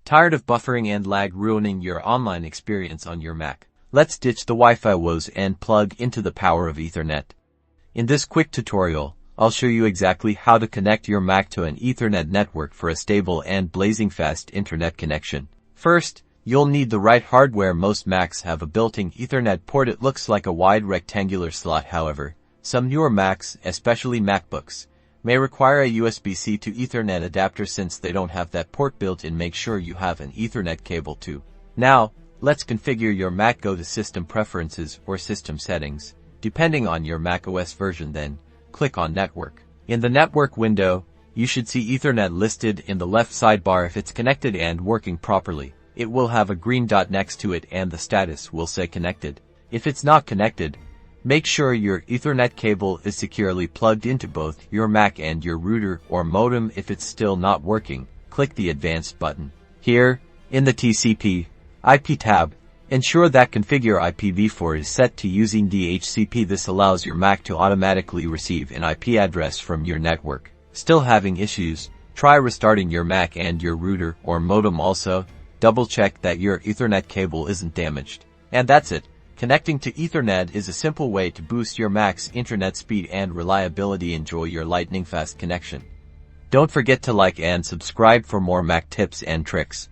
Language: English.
Tired of buffering and lag ruining your online experience on your Mac? Let's ditch the Wi-Fi woes and plug into the power of Ethernet. In this quick tutorial, I'll show you exactly how to connect your Mac to an Ethernet network for a stable and blazing fast internet connection. First, you'll need the right hardware. Most Macs have a built-in Ethernet port. It looks like a wide rectangular slot. However, some newer Macs, especially MacBooks, may require a USB-C to Ethernet adapter. Since they don't have that port built in, make sure you have an Ethernet cable too. Now, let's configure your Mac. Go to System Preferences or System Settings, depending on your macOS version, then click on Network. In the Network window, you should see Ethernet listed in the left sidebar. If it's connected and working properly, it will have a green dot next to it and the status will say connected. If it's not connected, make sure your Ethernet cable is securely plugged into both your Mac and your router or modem. If it's still not working, click the Advanced button. Here, in the TCP/IP tab, ensure that Configure IPv4 is set to using DHCP. This allows your Mac to automatically receive an IP address from your network. Still having issues? Try restarting your Mac and your router or modem. Also, double check that your Ethernet cable isn't damaged. And that's it. Connecting to Ethernet is a simple way to boost your Mac's internet speed and reliability. Enjoy your lightning fast connection. Don't forget to like and subscribe for more Mac tips and tricks.